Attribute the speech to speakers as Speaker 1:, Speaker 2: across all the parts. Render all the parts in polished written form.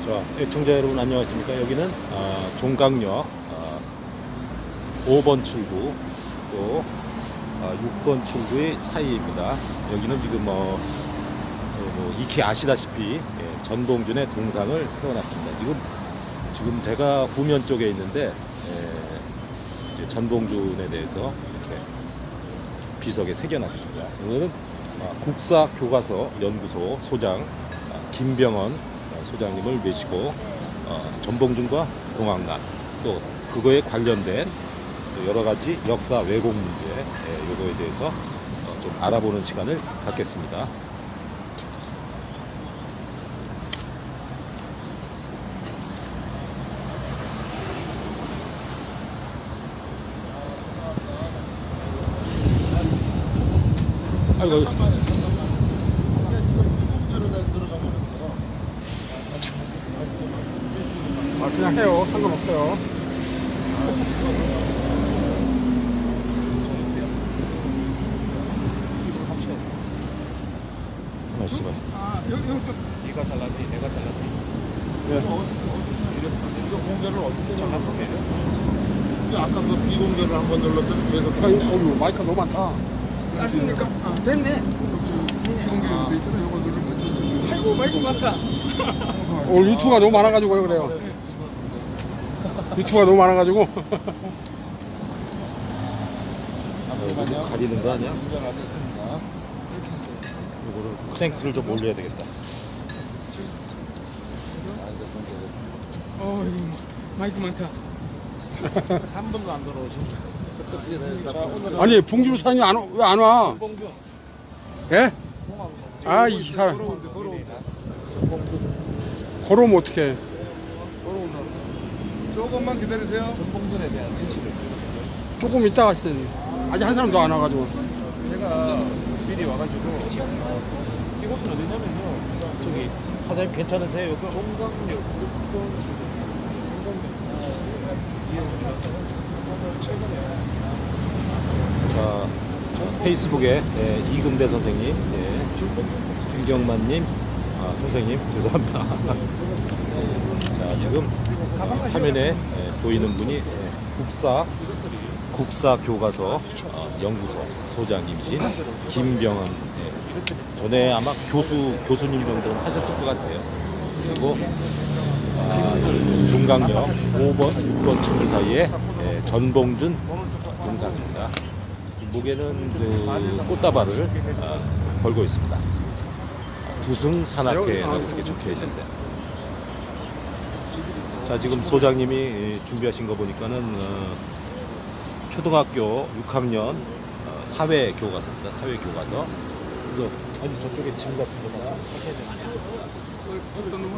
Speaker 1: 자, 애청자 여러분 안녕하십니까? 여기는 종강역 5번 출구 또 6번 출구의 사이입니다. 여기는 지금 익히 아시다시피 전봉준의 동상을 세워놨습니다. 지금 제가 후면 쪽에 있는데 이제 전봉준에 대해서 이렇게 비석에 새겨놨습니다. 오늘은 국사교과서 연구소 소장 김병헌 소장님을 모시고 전봉준과 동학난 또 그거에 관련된 여러 가지 역사 왜곡 문제 이거에 대해서 좀 알아보는 시간을 갖겠습니다. 아이고.
Speaker 2: 그냥 해요. 상관없어요.
Speaker 1: 말씀은.
Speaker 2: 여기
Speaker 3: 네가 잘랐니? 내가 잘랐니?
Speaker 4: 이거 공개를 어떻게 정확하게 해줬어? 아까 그 비공개를 한번 눌렀더니 계속
Speaker 2: 어휴, 마이크가 너무 많다.
Speaker 3: 알습니까? 됐네.
Speaker 2: 비공개로 돼 있잖아. 이거 누르면
Speaker 3: 아이고 마이크 많다.
Speaker 2: 오늘 유튜브가 너무 많아가지고 그래요. 유튜브가 너무 많아가지고.
Speaker 1: 가리는 거 아니야?
Speaker 4: 인정 안 됐습니다.
Speaker 1: 이거를 크랭크를 좀 올려야 되겠다.
Speaker 3: 마이크 많다.
Speaker 4: 한 분도 안 들어오신.
Speaker 2: 아니 봉준호 사장님 왜 안 와? 예? 아 이 사람 걸어오면 어떡해.
Speaker 3: 조금만 기다리세요. 전봉준에 대한 진실을.
Speaker 2: 조금 이따 가시더니 아직 한 사람도 안 와가지고.
Speaker 3: 제가 미리 와가지고 이곳은 어디냐면요.
Speaker 1: 저기 사장님 괜찮으세요? 여기
Speaker 3: 종강역 6번
Speaker 1: 자, 페이스북에 이금대 선생님, 김경만님, 선생님 죄송합니다. 자, 지금 화면에 보이는 분이 국사교과서 연구소 소장님이신 김병헌. 전에 아마 교수님 정도는 하셨을 것 같아요. 그리고 종강역 5번, 6번 출구 사이에 전봉준 동상입니다. 목에는 그 꽃다발을 걸고 있습니다. 두승산악회라고 이렇게 적혀 있는데. 자, 지금 소장님이 준비하신 거 보니까는 초등학교 6학년 사회 교과서입니다. 사회 교과서. 그래서 아니 저쪽에 짐 같은 거 다 하셔야 됩니다.
Speaker 3: 어떤 놈은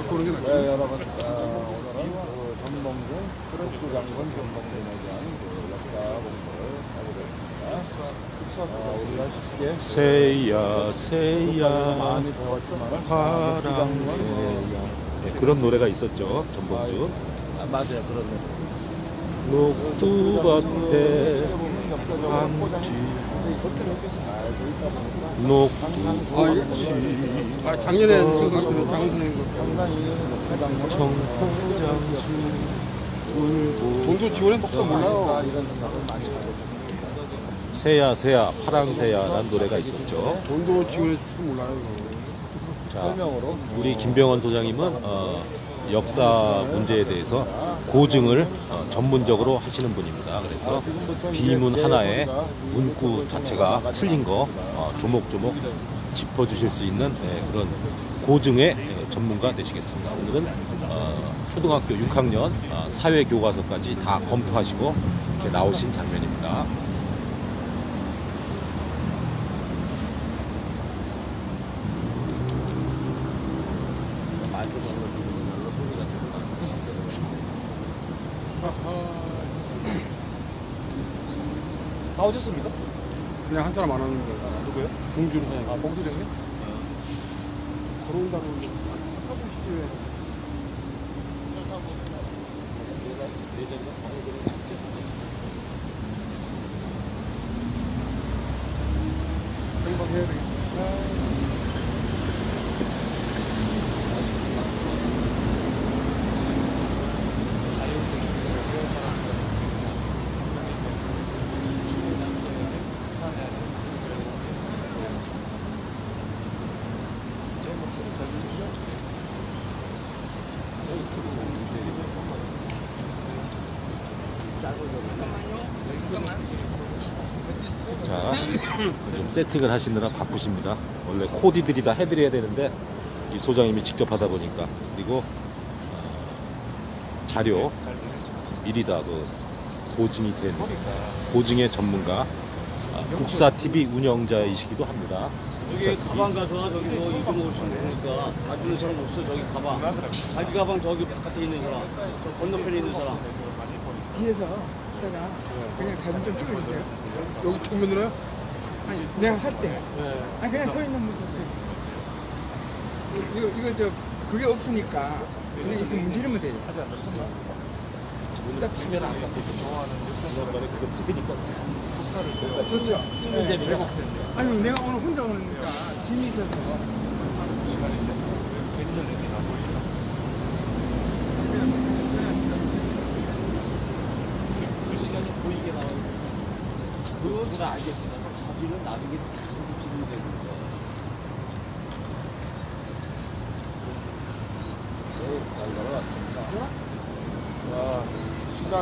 Speaker 2: 그런 게 낫지.
Speaker 4: 여러분 오늘은 그 전봉준 국부장군 전봉준에 대한 그 역사 공부를 하게 됐습니다. 우리가 쉽게
Speaker 1: 새야 새야
Speaker 4: 많이 배웠지만
Speaker 1: 파랑새야 그런 노래가 있었죠. 전봉준.
Speaker 4: 맞아요 그런
Speaker 1: 녹두밭에 한지 녹두밭이
Speaker 2: 작년에 장훈
Speaker 4: 상당히
Speaker 1: 청포장수 울고
Speaker 2: 돈도 지원해 덕도 몰라요.
Speaker 4: 이런 생각을 많이 가지고 있습니다.
Speaker 1: 새야 새야 파랑새야라는 노래가 있었죠.
Speaker 2: 돈도 지원해 줄지 몰라요.
Speaker 1: 자,
Speaker 4: 설명으로
Speaker 1: 우리 김병헌 소장님은 역사 문제에 대해서 고증을 전문적으로 하시는 분입니다. 그래서 비문 하나에 문구 자체가 틀린 거 조목조목 짚어주실 수 있는 그런 고증의 전문가 되시겠습니다. 오늘은 초등학교 6학년 사회교과서까지 다 검토하시고 이렇게 나오신 장면입니다.
Speaker 3: 다 오셨습니까?
Speaker 2: 그냥 한 사람 안 왔는데.
Speaker 3: 누구요?
Speaker 2: 봉준호 사장님.
Speaker 3: 봉준이 형님?
Speaker 2: 걸어온다고 찾아보시지. 행복해야 되겠다.
Speaker 1: 자, 좀 세팅을 하시느라 바쁘십니다. 원래 코디들이 다 해드려야 되는데 이 소장님이 직접 하다 보니까. 그리고 자료 미리 다 그 보증이 된 보증의 전문가, 국사 TV 운영자이시기도 합니다.
Speaker 5: 여기 가방 가져와. 저기 뭐 이거 먹을 수 있으니까 봐주는 사람 없어. 저기 가방, 자기 가방 저기 바깥에 있는 사람, 저 건너편에 있는 사람.
Speaker 2: 뒤에서 이따가 그냥 사진 좀 찍어주세요. 여기 정면으로요? 아니 내가 할 때. 아니 그냥 서 있는 모습. 이거 저 그게 없으니까 그냥 이렇게 문지르면 돼요. 딱 주면 안 돼. 좋죠. 아유 내가 오늘 혼자 오니까 짐이 있어서.
Speaker 5: 그 시간이 보이게 나와요. 그건 알겠지만 사진은 나중에 기준이 되니까.
Speaker 4: 잘 걸어왔습니다. 자, 시간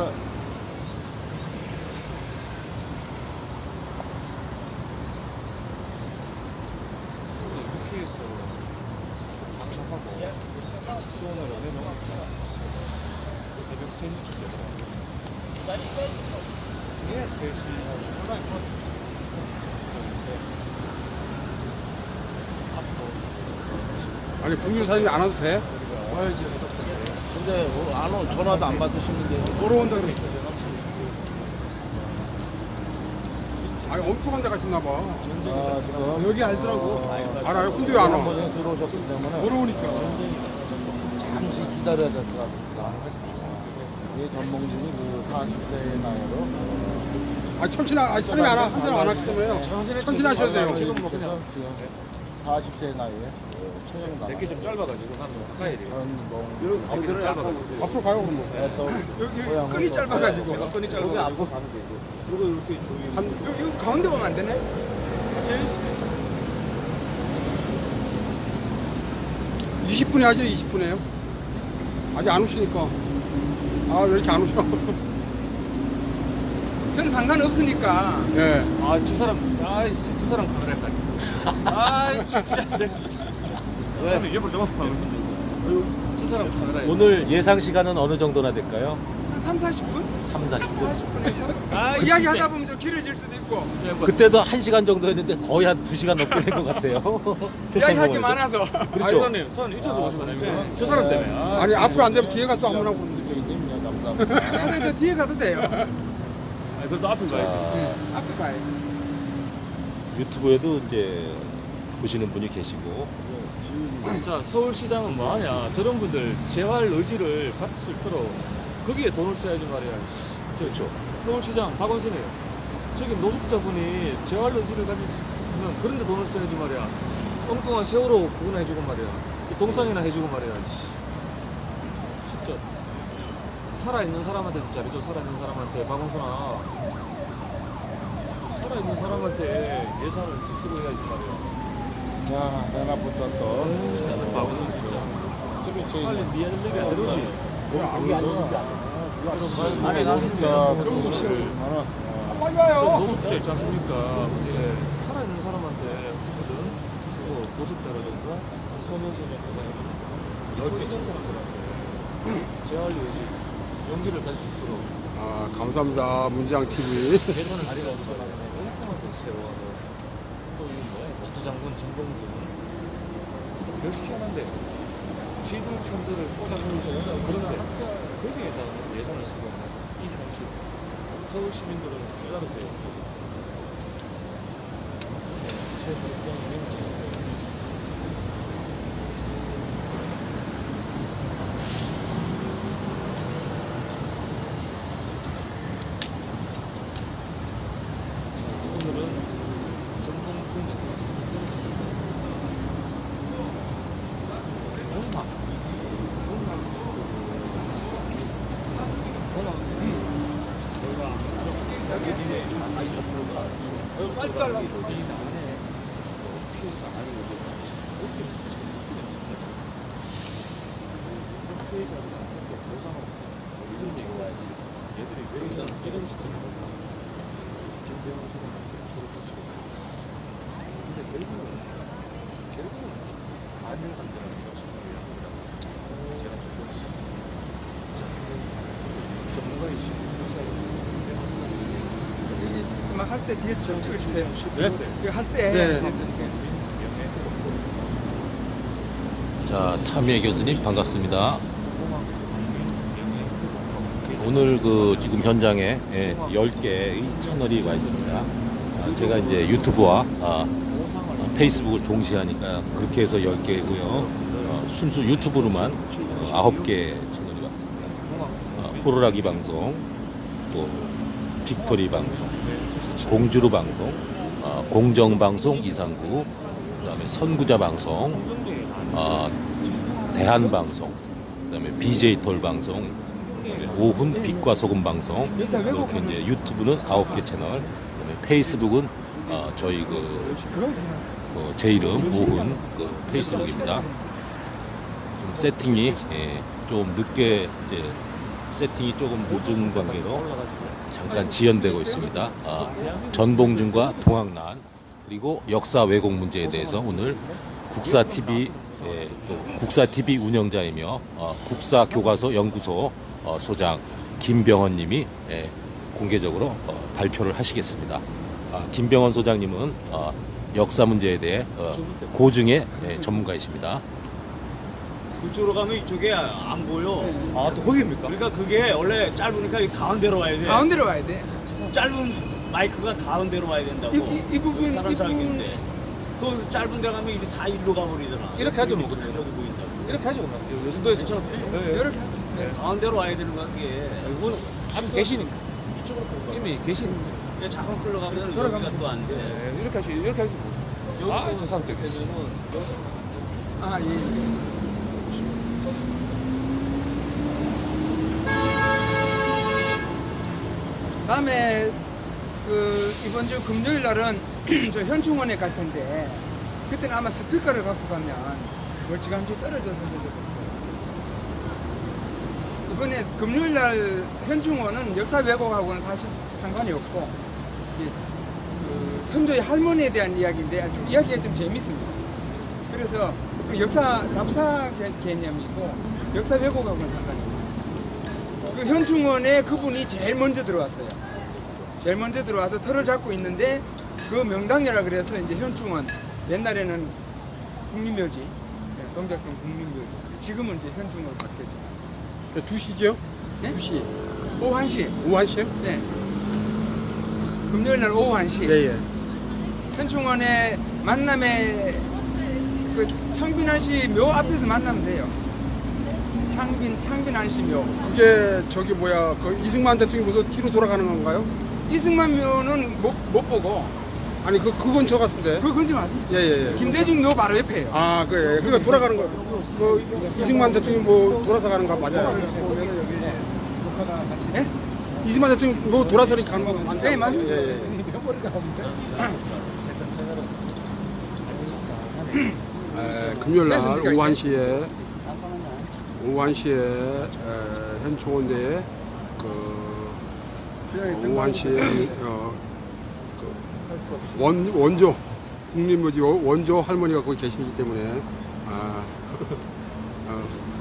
Speaker 3: 국회에서 방송하고 수원을 내려갔다 새벽 3시쯤 되더라고요. 3시
Speaker 2: 아니 분유 사진 안 와도 돼?
Speaker 3: 와야지.
Speaker 4: 근데 뭐 안 오, 전화도 안 받으시는데
Speaker 2: 걸어온다 그랬어. 아니 엄청 한데 가셨나 봐.
Speaker 4: 지금
Speaker 2: 여기 알더라고. 알아요? 근데 왜 안 와?
Speaker 4: 번에 들어오셨기 때문에
Speaker 2: 걸어오니까.
Speaker 4: 잠시 기다려야 될 것 같습니다. 이 전몽진이 그 40대의 나이로
Speaker 2: 아니 사람이 안 와. 한 사람 안 왔기 때문에요. 천천하셔야 돼요.
Speaker 3: 지금 뭐 그냥
Speaker 4: 40대의 나이에 최종 나가
Speaker 3: 내게 좀 짧아가지고 나는 가야 돼요.
Speaker 4: 전몽
Speaker 3: 앞이 짧아가지고.
Speaker 2: 앞으로 가요 그럼.
Speaker 4: 또
Speaker 2: 여기 끈이 짧아가지고.
Speaker 3: 제가 끈이 짧아가지고 가면 되죠. 그리고 이렇게 조용히.
Speaker 2: 한 이거 가운데 오면 안 되네?
Speaker 3: 제일
Speaker 2: 20분에 하죠, 20분에요. 아직 안 오시니까. 아, 왜 이렇게 안 오셔? 저는 상관없으니까. 예.
Speaker 3: 아, 저 사람, 진짜 저 사람 카메라 했다. 아, 진짜. 왜? 옆으로 좀 하면 저 사람 카메라.
Speaker 1: 오늘 예상 시간은 어느 정도나 될까요?
Speaker 2: 한 3, 40분?
Speaker 1: 3, 40분?
Speaker 2: 40분에서.
Speaker 3: 아,
Speaker 2: 이야기 하다 보면 좀 길어질 수도 있고.
Speaker 1: 그때도 1시간 정도 했는데 거의 한 2시간 넘게 된 것 같아요.
Speaker 2: 이야기 할 게 많아서.
Speaker 1: 그렇죠.
Speaker 3: 사장님 이쪽에서 보시면 됩니다. 저 사람 때문에. 아,
Speaker 2: 아니, 앞으로 안 되면 뒤에 가서 한번 하고.
Speaker 4: 대표님 감사합니다.
Speaker 2: 근데 저 뒤에 가도 돼요.
Speaker 3: 그래도 앞에 가야 돼.
Speaker 1: 자,
Speaker 2: 앞에 가요.
Speaker 1: 유튜브에도 이제 보시는 분이 계시고
Speaker 3: 자, 서울시장은 뭐하냐. 저런 분들 재활 의지를 밭을 틀어. 거기에 돈을 써야지 말이야.
Speaker 1: 그렇죠.
Speaker 3: 서울시장 박원순이에요. 저기 노숙자분이 재활 의지를 가지고 있는 그런 데 돈을 써야지 말이야. 엉뚱한 세월호 그거나 해주고 말이야. 동상이나 해주고 말이야. 진짜 살아있는 사람한테 좀 잘해줘. 살아있는 사람한테. 박원순아, 살아있는 사람한테 예산을 쓰고 해야지 말이야.
Speaker 4: 자, 내일부터 또
Speaker 3: 박원순 진짜
Speaker 4: 스피치
Speaker 3: 빨리 미안한 얘기 안 들으지.
Speaker 4: 여기
Speaker 3: 아니, 나는
Speaker 2: 빨리
Speaker 3: 저
Speaker 2: 와요.
Speaker 3: 노숙자 있지 않습니까? 이제 살아있는 사람한테 어떻게든 쓰고 노숙자라든가 소년생이라든가 넓게 있는 사람들한테 재활 의지 용기를 가질 수 있도록
Speaker 2: 아, 감사합니다. 문지양 TV.
Speaker 3: 예산을 가져가지고 엉뚱한 데 세워서 또 이거 뭐야? 국토장군 정봉주는 또 별 희한한데 지들 편들을 꽂아놓으시는 그런데 거기에다가 예산을 쓰고 있는 이 현실 서울 시민들은 깨달으세요. 제 입장이 오늘은 정봉준 빨리 잘라. 피해자들한테 보상하고 이런 얘기가
Speaker 2: 막 할 때 뒤에서 좀 찍어주세요.
Speaker 4: 네?
Speaker 2: 할 때.
Speaker 4: 네.
Speaker 1: 자, 참여 교수님 반갑습니다. 오늘 그 지금 현장에 10개의 채널이 와 있습니다. 제가 이제 유튜브와 페이스북을 동시에 하니까 그렇게 해서 10개고요. 순수 유튜브로만 9개 채널이 왔습니다. 호루라기 방송, 또 빅토리 방송, 공주루 방송, 공정방송 이상구, 그다음에 선구자 방송, 대한방송, 그다음에 BJ톨 방송, 오훈 빛과 소금 방송, 이렇게 이제 유튜브는 9개 채널, 그다음에 페이스북은 저희 제 이름 오훈 페이스북입니다. 지금 세팅이 좀 늦게 이제 세팅이 조금 늦은 관계로 잠깐 지연되고 있습니다. 전봉준과 동학난 그리고 역사 왜곡 문제에 대해서 오늘 국사 TV 또 국사 TV 운영자이며 국사 교과서 연구소 소장 김병헌님이 공개적으로 발표를 하시겠습니다. 김병헌 소장님은 역사 문제에 대해 고증의 전문가이십니다.
Speaker 5: 그쪽으로 가면 이쪽에 안 보여.
Speaker 3: 아, 또 거기입니까?
Speaker 5: 그러니까 그게 원래 짧으니까 이 가운데로 와야 돼.
Speaker 2: 가운데로 와야 돼.
Speaker 5: 짧은 마이크가 가운데로 와야 된다고.
Speaker 2: 이 부분,
Speaker 5: 다른
Speaker 2: 이
Speaker 5: 사람이
Speaker 2: 부분.
Speaker 5: 있는데. 그 짧은 데 가면 이게 다 일로 가버리잖아.
Speaker 3: 이렇게 하죠, 뭐.
Speaker 5: 이렇게 보인다고.
Speaker 3: 이렇게 하죠, 그러면. 요 정도에서.
Speaker 2: 이렇게.
Speaker 5: 가운데로 와야 되는 거야 그게.
Speaker 3: 이거는 앞에 계시니까. 이미 계시니까.
Speaker 5: 이게 자꾸 끌어가면
Speaker 2: 돌아가면
Speaker 5: 여기가 또 안 돼.
Speaker 3: 이렇게 하시, 이렇게 하시고. 아, 저 사람 때문에.
Speaker 2: 아, 예. 다음에 이번 주 금요일 날은 저 현충원에 갈 텐데 그때는 아마 스피커를 갖고 가면 멀찌감치 떨어져서 이번에 금요일 날 현충원은 역사 왜곡하고는 사실 상관이 없고 선조의 할머니에 대한 이야기인데 좀 이야기가 좀 재밌습니다. 그래서 그 역사 답사 개념이고 역사 왜곡하고는 상관이 없어요. 그 현충원에 그분이 제일 먼저 들어왔어요. 제일 먼저 들어와서 털을 잡고 있는데 그 명당이라 그래서 이제 현충원, 옛날에는 국민묘지, 동작동 국민묘지, 지금은 이제 현충원으로 바뀌었죠.
Speaker 4: 2시죠?
Speaker 2: 네?
Speaker 4: 2시.
Speaker 2: 오후 1시.
Speaker 4: 오후 1시요?
Speaker 2: 네. 금요일 날 오후 1시.
Speaker 4: 예, 예.
Speaker 2: 현충원의 만남에 그 창빈한 씨 묘 앞에서 만나면 돼요. 창빈한 씨 묘.
Speaker 4: 그게 저기 뭐야, 그 이승만 대통령이 무슨 뒤로 돌아가는 건가요?
Speaker 2: 이승만 묘는 못 보고
Speaker 4: 아니, 그 근처 같은데.
Speaker 2: 그 근처 맞습니다.
Speaker 4: 예, 예, 예.
Speaker 2: 김대중 묘 바로 옆에요.
Speaker 4: 아, 그래. 예. 그러니까 돌아가는 거. 그 이승만 대통령이 뭐 돌아서 가는 거 맞아요?
Speaker 2: 예?
Speaker 4: 이승만 대통령이 뭐 돌아서 가는 거 맞아요?
Speaker 2: 네, 맞습니다.
Speaker 4: 예, 예. 금요일 날
Speaker 2: 됐습니까,
Speaker 4: 오후
Speaker 2: 이제?
Speaker 4: 1시에 현충원 내에 오후 1시에 원조 국립묘지 원조 할머니가 거기 계시기 때문에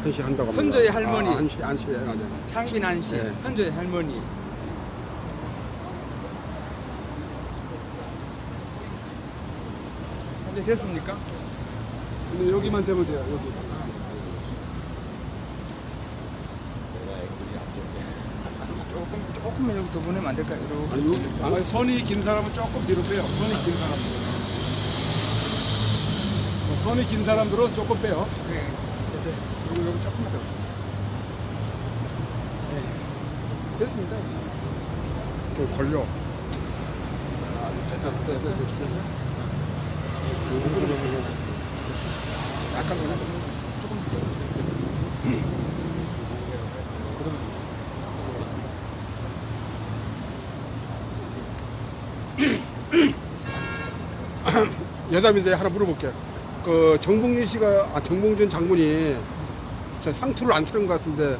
Speaker 4: 1시 한다고 합니다.
Speaker 2: 선조의 할머니.
Speaker 4: 1시에 맞아요.
Speaker 2: 창빈한 씨,
Speaker 4: 네.
Speaker 2: 선조의 할머니. 이제 됐습니까?
Speaker 4: 근데 여기만 되면 돼요. 여기.
Speaker 2: 조금만 여기 더 보내면 안 될까요? 이렇게.
Speaker 4: 아니, 여기, 아니, 선이 긴 사람은 조금 뒤로 빼요. 선이 긴 사람들. 선이 긴 사람들은 조금 빼요.
Speaker 2: 네. 됐습니다. 여기 조금만 더. 네. 됐습니다.
Speaker 4: 좀 걸려.
Speaker 2: 약간 그냥 조금
Speaker 4: 여담인데 하나 물어볼게요. 그 정봉준 장군이 저 상투를 안 치는 것 같은데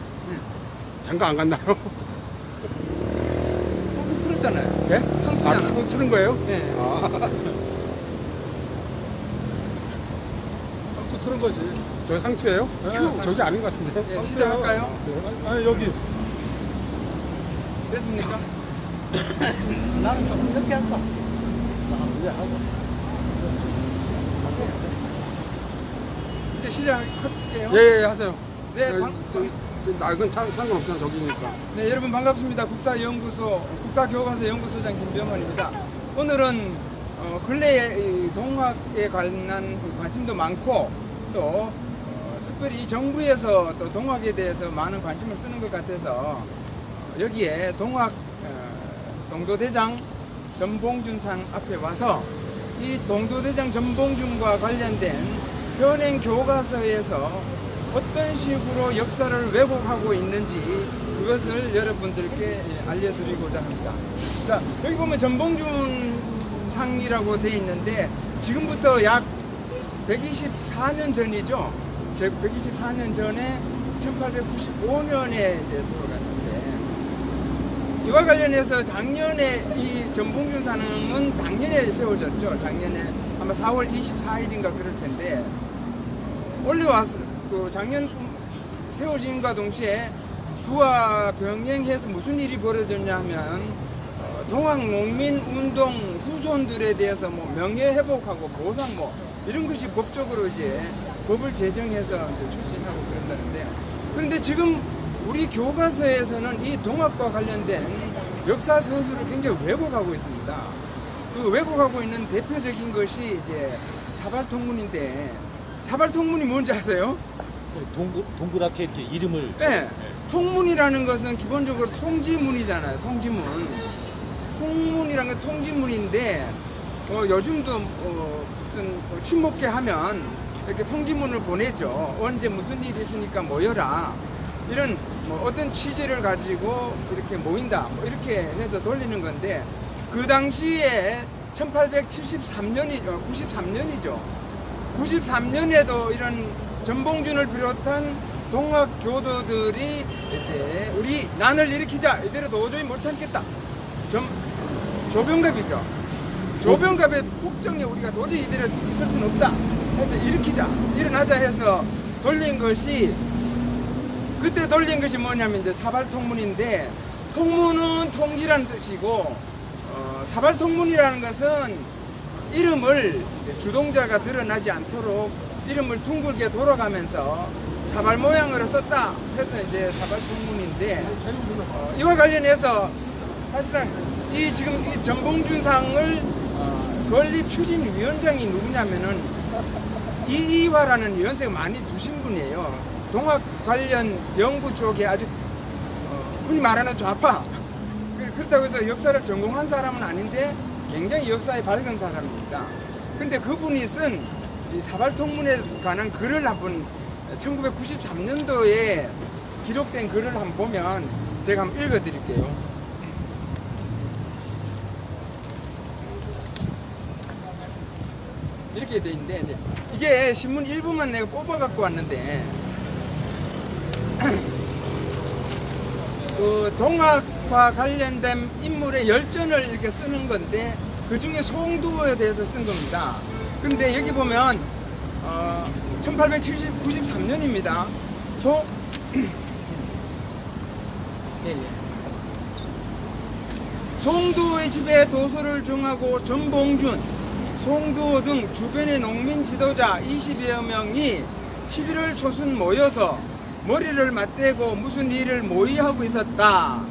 Speaker 4: 장가 안 갔나요?
Speaker 2: 뚫잖아요.
Speaker 4: 예?
Speaker 2: 상투잖아.
Speaker 4: 상 치는 거예요?
Speaker 2: 네.
Speaker 4: 아. 상투 트는 거지. 저 상투예요?
Speaker 2: 네,
Speaker 4: 큐
Speaker 2: 상투.
Speaker 4: 저기 아닌 것 같은데.
Speaker 2: 네, 시작할까요?
Speaker 4: 아니 여기.
Speaker 2: 됐습니까?
Speaker 5: 나는 조금 늦게 한다.
Speaker 4: 이제 하고.
Speaker 2: 이제 시작할게요.
Speaker 4: 예, 하세요.
Speaker 2: 네,
Speaker 4: 낡은 상관없잖아 저기니까.
Speaker 2: 네, 여러분 반갑습니다. 국사교과서 연구소장 김병헌입니다. 오늘은 근래에 이 동학에 관한 관심도 많고 또 특별히 이 정부에서 또 동학에 대해서 많은 관심을 쓰는 것 같아서 여기에 동학 동도대장 전봉준상 앞에 와서 이 동도대장 전봉준과 관련된 현행 교과서에서 어떤 식으로 역사를 왜곡하고 있는지 그것을 여러분들께 알려드리고자 합니다. 자, 여기 보면 전봉준 상이라고 돼 있는데 지금부터 약 124년 전이죠. 124년 전에 1895년에 이제 돌아갔는데 이와 관련해서 작년에 이 전봉준 상은 작년에 세워졌죠. 작년에 아마 4월 24일인가 그럴 텐데 올려와서 그 작년 세워진과 동시에 그와 병행해서 무슨 일이 벌어졌냐 하면 동학농민운동 후손들에 대해서 뭐 명예회복하고 보상 뭐 이런 것이 법적으로 이제 법을 제정해서 이제 추진하고 그런다는데 그런데 지금 우리 교과서에서는 이 동학과 관련된 역사 서술을 굉장히 왜곡하고 있습니다. 그 왜곡하고 있는 대표적인 것이 이제 사발통문인데 사발통문이 뭔지 아세요?
Speaker 1: 동그랗게 이렇게 이름을.
Speaker 2: 네. 통문이라는 것은 기본적으로 통지문이잖아요. 통지문. 통문이라는 건 통지문인데 요즘도 무슨 친목회 하면 이렇게 통지문을 보내죠. 언제 무슨 일이 있으니까 모여라. 이런 뭐 어떤 취지를 가지고 이렇게 모인다. 뭐 이렇게 해서 돌리는 건데 그 당시에 1873년이죠. 93년이죠. 93년에도 이런 전봉준을 비롯한 동학 교도들이 이제 우리 난을 일으키자 이대로 도저히 못 참겠다. 조병갑이죠. 조병갑의 국정에 우리가 도저히 이대로 있을 수는 없다. 해서 일어나자 해서 돌린 것이 그때 돌린 것이 뭐냐면 이제 사발통문인데 통문은 통지라는 뜻이고 사발통문이라는 것은 이름을 주동자가 드러나지 않도록 이름을 둥글게 돌아가면서 사발 모양으로 썼다 해서 이제 사발통문인데 이와 관련해서 사실상 이 지금 이 전봉준상을 건립 추진위원장이 누구냐면은 이이화라는 연세가 많이 두신 분이에요. 동학 관련 연구 쪽에 아주 흔히 말하는 좌파. 그렇다고 해서 역사를 전공한 사람은 아닌데 굉장히 역사에 밝은 사람입니다. 근데 그분이 쓴 이 사발통문에 관한 글을 한번 1993년도에 기록된 글을 한번 보면 제가 한번 읽어 드릴게요. 이렇게 돼 있는데 이게 신문 일부만 내가 뽑아 갖고 왔는데 그 동학과 관련된 인물의 열전을 이렇게 쓰는 건데 그 중에 송두호에 대해서 쓴 겁니다. 근데 여기 보면 1893년입니다. 송두호의 집에 도서를 정하고 전봉준, 송두호 등 주변의 농민 지도자 20여 명이 11월 초순 모여서 머리를 맞대고 무슨 일을 모의하고 있었다.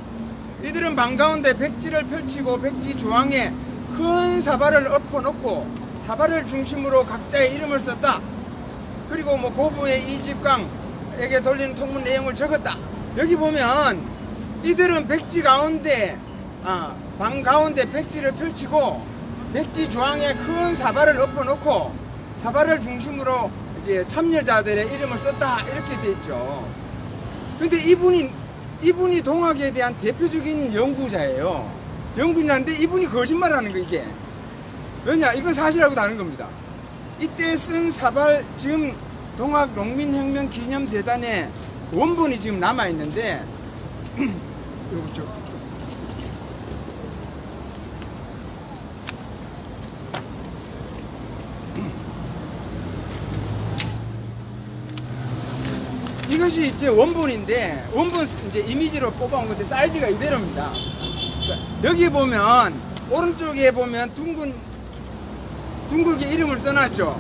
Speaker 2: 이들은 방 가운데 백지를 펼치고 백지 중앙에 큰 사발을 엎어놓고 사발을 중심으로 각자의 이름을 썼다. 그리고 뭐 고부의 이집강에게 돌리는 통문 내용을 적었다. 여기 보면 이들은 백지 가운데 방 가운데 백지를 펼치고 백지 중앙에 큰 사발을 엎어놓고 사발을 중심으로 이제 참여자들의 이름을 썼다 이렇게 돼 있죠. 근데 이분이 동학에 대한 대표적인 연구자예요. 연구자인데 이분이 거짓말하는 거 이게. 왜냐? 이건 사실하고 다른 겁니다. 이때 쓴 사발 지금 동학 농민혁명 기념재단에 원본이 지금 남아 있는데 이것이 이제 원본인데 원본 이제 이미지로 뽑아온 건데 사이즈가 이대로입니다. 여기 보면 오른쪽에 보면 둥글게 이름을 써놨죠.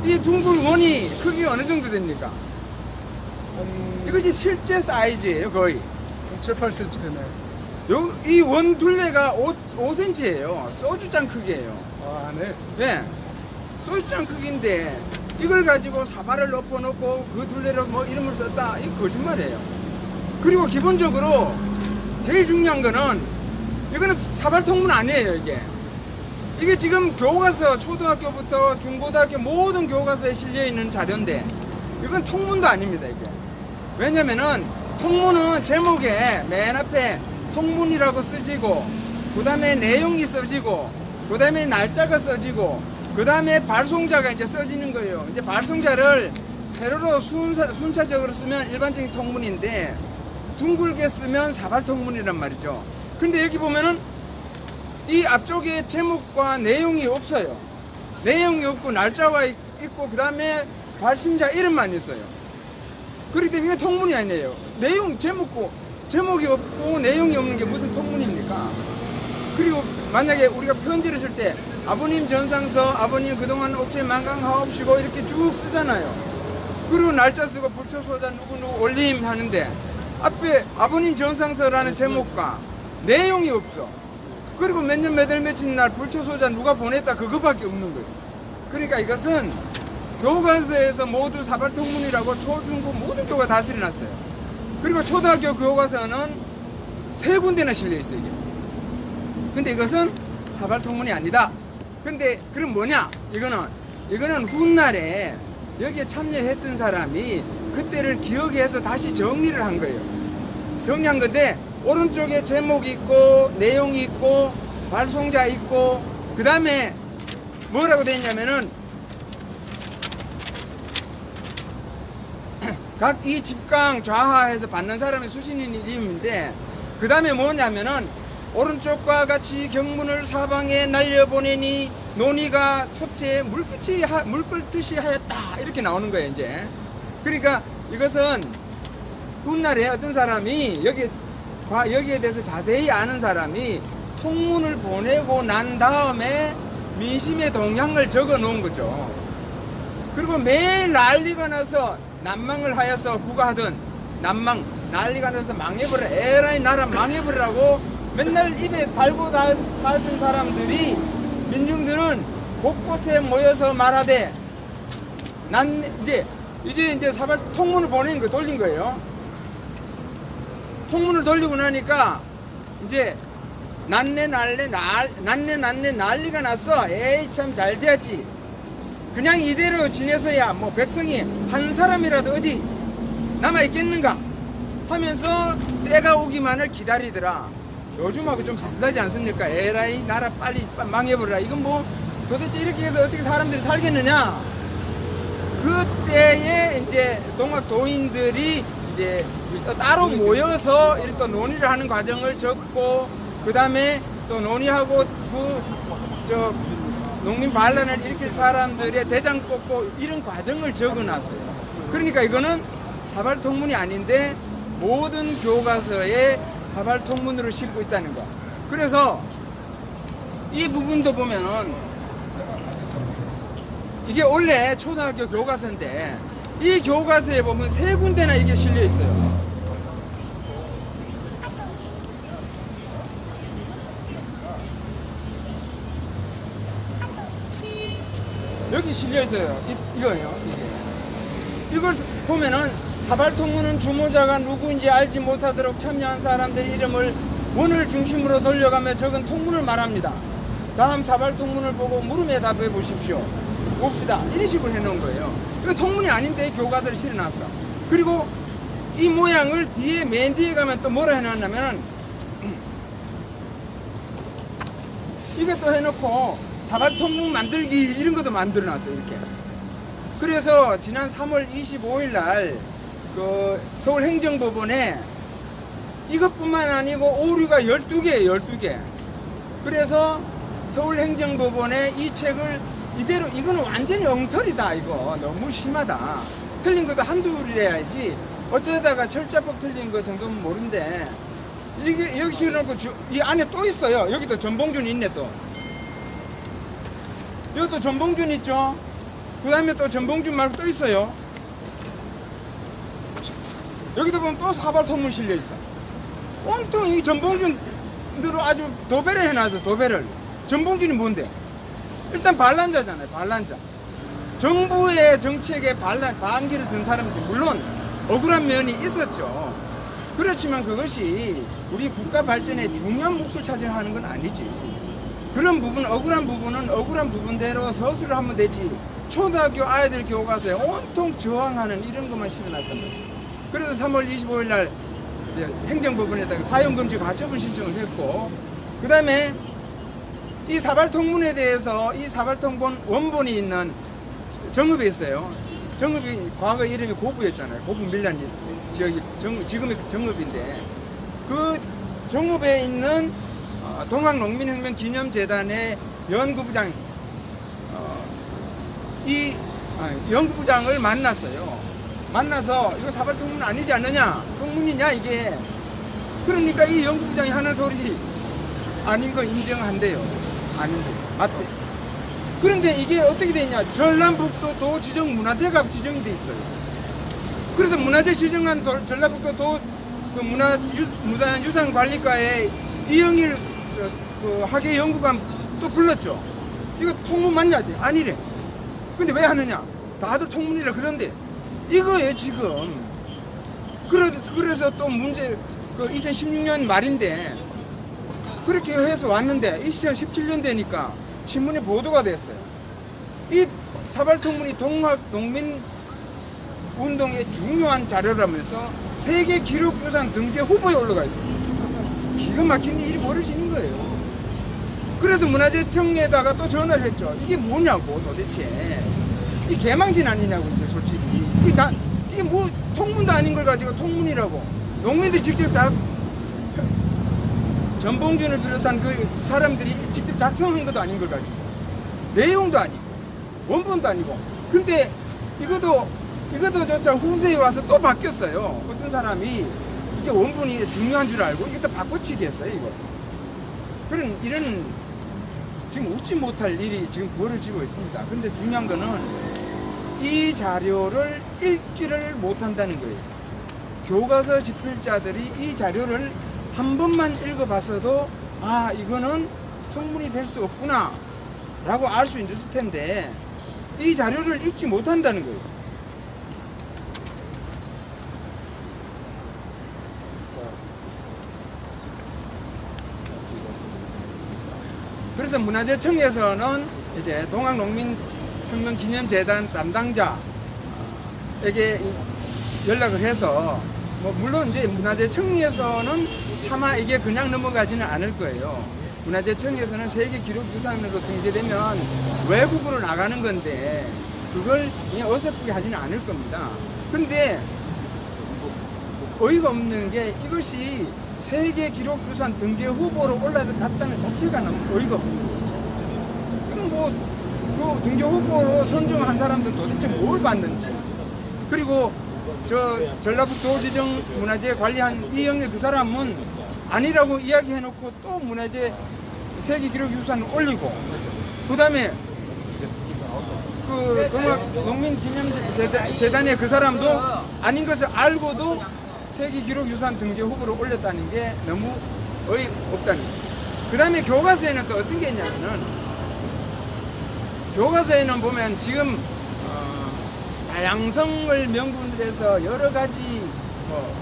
Speaker 2: 이 둥글 원이 크기가 어느 정도 됩니까? 이것이 실제 사이즈예요, 거의.
Speaker 4: 7, 8cm 되네.
Speaker 2: 이 원 둘레가 5cm예요. 소주잔 크기예요.
Speaker 4: 아, 네.
Speaker 2: 예. 소주잔 크기인데 이걸 가지고 사발을 엎어놓고 그 둘레로 뭐 이름을 썼다. 이 거짓말이에요. 그리고 기본적으로 제일 중요한 거는 이거는 사발 통문 아니에요, 이게. 이게 지금 교과서 초등학교부터 중고등학교 모든 교과서에 실려 있는 자료인데 이건 통문도 아닙니다, 이게. 왜냐면은 통문은 제목에 맨 앞에 통문이라고 쓰지고 그 다음에 내용이 써지고 그 다음에 날짜가 써지고 그 다음에 발송자가 이제 써지는 거예요. 이제 발송자를 세로로 순차적으로 쓰면 일반적인 통문인데 둥글게 쓰면 사발 통문이란 말이죠. 근데 여기 보면은 이 앞쪽에 제목과 내용이 없어요. 내용이 없고 날짜가 있고 그 다음에 발신자 이름만 있어요. 그렇기 때문에 통문이 아니에요. 제목이 없고 내용이 없는 게 무슨 통문입니까? 그리고 만약에 우리가 편지를 쓸 때 아버님 전상서, 아버님 그동안 옥체 만강하옵시고 이렇게 쭉 쓰잖아요. 그리고 날짜 쓰고 불초소자 누구누구 올림 하는데 앞에 아버님 전상서라는 제목과 내용이 없어. 그리고 몇 년 몇 월 며칠 날 불초소자 누가 보냈다 그거밖에 없는 거예요. 그러니까 이것은 교과서에서 모두 사발통문이라고 초중고 모든 교가 다 실어놨어요. 그리고 초등학교 교과서는 3군데나 실려 있어요, 이게. 근데 이것은 사발통문이 아니다. 근데 그럼 뭐냐? 이거는 훗날에 여기에 참여했던 사람이 그때를 기억해서 다시 정리를 한 거예요. 정리한 건데 오른쪽에 제목이 있고 내용이 있고 발송자 있고 그 다음에 뭐라고 되어 있냐면은 각 이 집강 좌하에서 받는 사람의 수신인 이름인데 그 다음에 뭐냐면은 오른쪽과 같이 경문을 사방에 날려보내니 논의가 섭체에 물끓듯이 하였다 이렇게 나오는 거예요 이제. 그러니까 이것은 훗날에 어떤 사람이 여기에 대해서 자세히 아는 사람이 통문을 보내고 난 다음에 민심의 동향을 적어 놓은 거죠. 그리고 매일 난리가 나서 난망을 하여서 국가하던 난리가 나서 망해버려 에라이 나라 망해버리라고 맨날 입에 달고 살던 사람들이 민중들은 곳곳에 모여서 말하되 난 이제 사발 통문을 보내는 거 돌린 거예요. 통문을 돌리고 나니까 이제 난내 난리가 났어. 에이 참 잘 되었지. 그냥 이대로 지내서야 뭐 백성이 한 사람이라도 어디 남아있겠는가 하면서 때가 오기만을 기다리더라. 요즘하고 좀 비슷하지 않습니까? 에라이 나라 빨리 망해버려라. 이건 뭐 도대체 이렇게 해서 어떻게 사람들이 살겠느냐. 그때에 이제 동학도인들이 이제 따로 모여서 이렇게 또 논의를 하는 과정을 적고 그 다음에 또 논의하고 농민 반란을 일으킬 사람들의 대장 뽑고 이런 과정을 적어놨어요. 그러니까 이거는 사발통문이 아닌데 모든 교과서에 사발통문으로 싣고 있다는 거. 그래서 이 부분도 보면은 이게 원래 초등학교 교과서인데 이 교과서에 보면 3군데나 이게 실려 있어요. 여기 실려 있어요. 이거예요. 이걸 보면은 사발통문은 주모자가 누구인지 알지 못하도록 참여한 사람들의 이름을 원을 중심으로 돌려가며 적은 통문을 말합니다. 다음 사발통문을 보고 물음에 답해 보십시오. 봅시다. 이런 식으로 해놓은 거예요. 이거 통문이 아닌데 교과서를 실어놨어. 그리고 이 모양을 맨 뒤에 가면 또 뭐라 해놨냐면 이것도 해놓고 사발통문 만들기 이런 것도 만들어놨어요. 이렇게. 그래서 지난 3월 25일 날 그 서울행정법원에 이것뿐만 아니고 오류가 12개예요. 12개. 그래서 서울행정법원에 이 책을 이대로 이거는 완전히 엉터리다. 이거 너무 심하다. 틀린 것도 한둘이래야지 어쩌다가 철자법 틀린 거 정도는 모른데 이게 여기 실어놓고 이 안에 또 있어요. 여기도 전봉준 있네 또. 여기도 전봉준 있죠. 그 다음에 또 전봉준 말고 또 있어요. 여기도 보면 또 사발 소문 실려 있어. 온통 이 전봉준으로 아주 도배를 해놔서 도배를. 전봉준이 뭔데? 일단 반란자잖아요. 반란자. 정부의 정책에 반기를 든 사람이지. 물론 억울한 면이 있었죠. 그렇지만 그것이 우리 국가 발전에 중요한 몫을 차지하는 건 아니지. 그런 부분, 억울한 부분은 억울한 부분대로 서술을 하면 되지. 초등학교 아이들 교과서에 온통 저항하는 이런 것만 실어놨단 말이에요. 그래서 3월 25일 날 행정법원에다가 사용금지 가처분 신청을 했고, 그 다음에 이 사발통문에 대해서 이 사발통문 원본이 있는 정읍에 있어요. 정읍이 과거 이름이 고부였잖아요. 고부 밀란 지역이 지금의 정읍인데, 그 정읍에 있는 동학농민혁명기념재단의 연구부장 연구부장을 만났어요. 만나서 이거 사발통문 아니지 않느냐, 통문이냐 이게. 그러니까 이 연구부장이 하는 소리 아닌 거 인정한대요. 아닌데 맞대. 그런데 이게 어떻게 되냐, 전남북도 도지정문화재가 지정이 돼 있어요. 그래서 문화재 지정한 전남북도 도 문화유산관리과에 이영일 그 학예 연구관 또 불렀죠. 이거 통문 맞냐? 아니래. 근데 왜 하느냐? 다들 통문이라 그런데 이거예요 지금. 그래서 또 문제, 그 2016년 말인데 그렇게 해서 왔는데 2017년 되니까 신문에 보도가 됐어요. 이 사발통문이 동학농민 운동의 중요한 자료라면서 세계 기록유산 등재 후보에 올라가 있어요. 기가 막힌 일이 벌어지는 거예요. 그래서 문화재청에다가 또 전화를 했죠. 이게 뭐냐고 도대체. 이 개망신 아니냐고 이제 솔직히. 이게 뭐 통문도 아닌 걸 가지고 통문이라고. 농민들이 직접 다 전봉준을 비롯한 그 사람들이 직접 작성한 것도 아닌 걸 가지고. 내용도 아니고 원본도 아니고. 근데 이것도 조차 후세에 와서 또 바뀌었어요. 어떤 사람이 이게 원본이 중요한 줄 알고 이게 또 바꿔치기 했어요 이거. 이런 지금 웃지 못할 일이 지금 벌어지고 있습니다. 근데 중요한 거는 이 자료를 읽지를 못한다는 거예요. 교과서 집필자들이 이 자료를 한 번만 읽어봤어도 아 이거는 통문이 될 수 없구나 라고 알 수 있을 텐데 이 자료를 읽지 못한다는 거예요. 그래서 문화재청에서는 이제 동학농민혁명기념재단 담당자에게 연락을 해서 뭐 물론 이제 문화재청에서는 차마 이게 그냥 넘어가지는 않을 거예요. 문화재청에서는 세계기록유산으로 등재되면 외국으로 나가는 건데 그걸 그냥 어설프게 하지는 않을 겁니다. 그런데 어이가 없는 게 이것이 세계기록유산 등재 후보로 올라갔다는 자체가 너무 어이가 없는 거예요. 그럼 뭐 그 등재 후보로 선정한 사람들은 도대체 뭘 받는지. 그리고 저 전라북도 지정 문화재 관리한 이영일 그 사람은 아니라고 이야기해놓고 또 문화재 세계기록유산을 올리고, 그 다음에 그 동학농민기념재단의 그 사람도 아닌 것을 알고도 세계기록유산 등재 후보로 올렸다는 게 너무 어이없다는 거예요. 그 다음에 교과서에는 또 어떤 게 있냐면은, 교과서에는 보면 지금 다양성을 명분으로 해서 여러 가지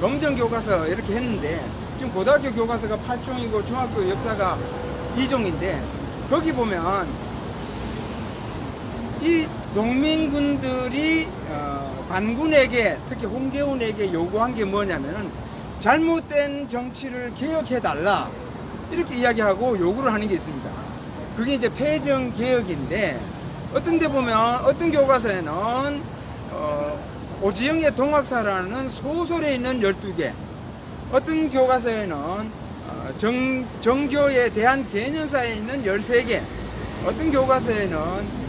Speaker 2: 검정교과서 이렇게 했는데, 지금 고등학교 교과서가 8종이고 중학교 역사가 2종인데 거기 보면 이 농민군들이 관군에게, 특히 홍계훈에게 요구한 게 뭐냐면은 잘못된 정치를 개혁해달라 이렇게 이야기하고 요구를 하는 게 있습니다. 그게 이제 폐정개혁인데, 어떤 데 보면 어떤 교과서에는 오지영의 동학사라는 소설에 있는 12개, 어떤 교과서에는 정교에 대한 개념사에 있는 13개, 어떤 교과서에는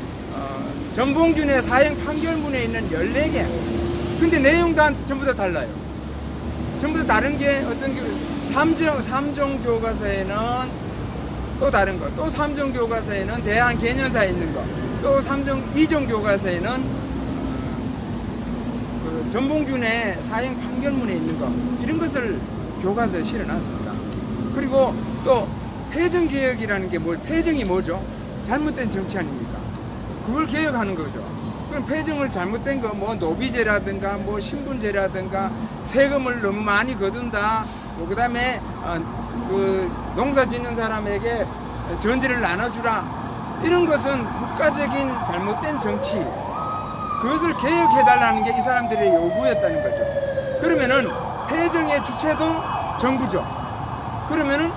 Speaker 2: 전봉준의 사형 판결문에 있는 14개. 근데 내용도 전부 다 달라요. 전부 다 다른 게 어떤 삼종 교과서에는 또 다른 거, 또 삼종 교과서에는 대한 개념사에 있는 거, 또 이종 교과서에는 그 전봉준의 사형 판결문에 있는 거, 이런 것을 교과서에 실어놨습니다. 그리고 또 폐정개혁이라는 게 폐정이 뭐죠? 잘못된 정치 아닙니까? 그걸 개혁하는 거죠. 그럼 폐정을 잘못된 거, 노비제라든가, 신분제라든가, 세금을 너무 많이 거둔다, 그 다음에, 그 농사 짓는 사람에게 전지를 나눠주라. 이런 것은 국가적인 잘못된 정치. 그것을 개혁해달라는 게 이 사람들의 요구였다는 거죠. 그러면은 폐정의 주체도 정부죠. 그러면은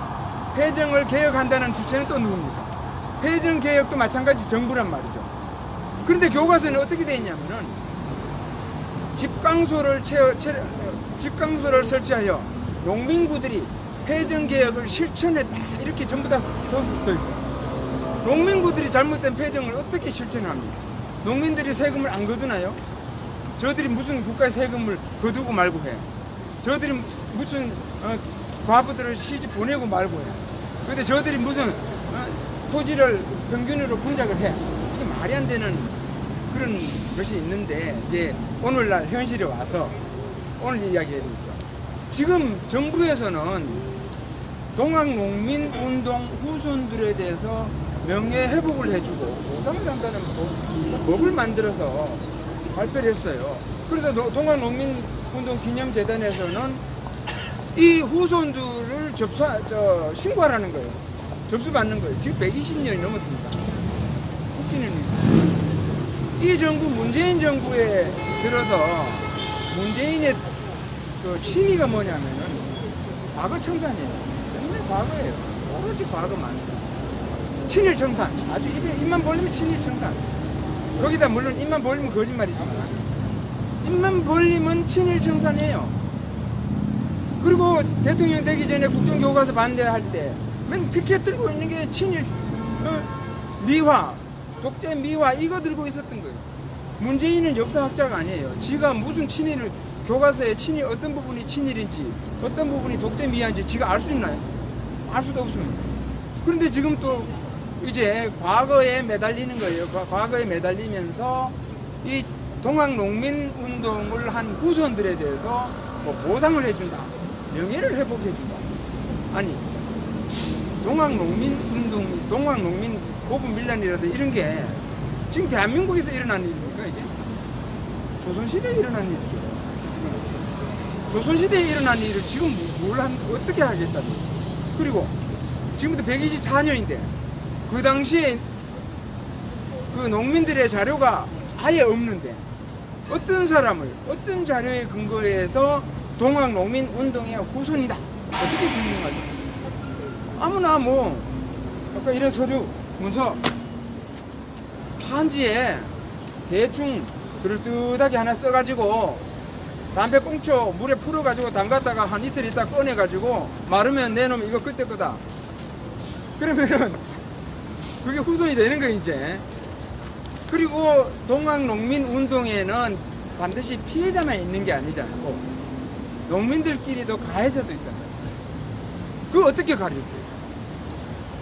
Speaker 2: 폐정을 개혁한다는 주체는 또 누굽니까? 폐정 개혁도 마찬가지 정부란 말이죠. 그런데 교과서는 어떻게 되어 있냐면은 집강소를 설치하여 농민구들이 폐정 개혁을 실천했다, 이렇게 전부 다 써 있어요. 농민구들이 잘못된 폐정을 어떻게 실천합니까? 농민들이 세금을 안 거두나요? 저들이 무슨 국가의 세금을 거두고 말고 해요? 저들이 무슨 과부들을 시집 보내고 말고 해요? 근데 저들이 무슨 토지를 평균으로 분작을 해? 이게 말이 안 되는 그런 것이 있는데, 이제 오늘날 현실에 와서 오늘 이야기해드리죠. 지금 정부에서는 동학농민운동 후손들에 대해서 명예회복을 해주고 보상을 한다는 법을 만들어서 발표를 했어요. 그래서 동학농민운동 기념재단에서는 이 후손들을 신고하라는 거예요. 접수받는 거예요. 지금 120년이 넘었습니다. 웃기는 이 정부, 문재인 정부에 들어서 문재인의 그 취미가 뭐냐면은 과거 청산이에요. 맨날 과거예요. 오로지 과거만. 친일 청산. 아주 입만 벌리면 친일 청산. 거기다 물론 입만 벌리면 거짓말이지만 입만 벌리면 친일 청산이에요. 그리고 대통령 되기 전에 국정교과서 반대할 때 맨 피켓 들고 있는 게 친일 미화, 독재 미화 이거 들고 있었던 거예요. 문재인은 역사학자가 아니에요. 지가 무슨 친일을, 교과서에 친일 어떤 부분이 친일인지 어떤 부분이 독재 미화인지 지가 알 수 있나요? 알 수도 없습니다. 그런데 지금 또 이제 과거에 매달리는 거예요. 과거에 매달리면서 이 동학농민운동을 한 후손들에 대해서 보상을 해준다, 명예를 회복해준다. 아니, 동학농민운동, 동학농민 고분밀란이라든지 이런 게 지금 대한민국에서 일어난 일입니까? 이제 조선시대에 일어난 일이죠. 조선시대에 일어난 일을 지금 어떻게 하겠다는 거예요. 그리고 지금부터 124년인데 그 당시에 그 농민들의 자료가 아예 없는데 어떤 사람을 어떤 자료에 근거해서 동학농민운동의 후손이다 어떻게 증명하죠? 아무나 아까 이런 서류 문서 편지에 대충 그럴듯하게 하나 써가지고 담배꽁초 물에 풀어가지고 담갔다가 한 이틀 있다 꺼내가지고 마르면 내놓으면 이거 그때 거다. 그러면은 그게 후손이 되는 거예요 이제. 그리고 동학농민운동에는 반드시 피해자만 있는 게 아니잖아요. 농민들끼리도 가해자도 있단 말이에요. 그거 어떻게 가릴까요?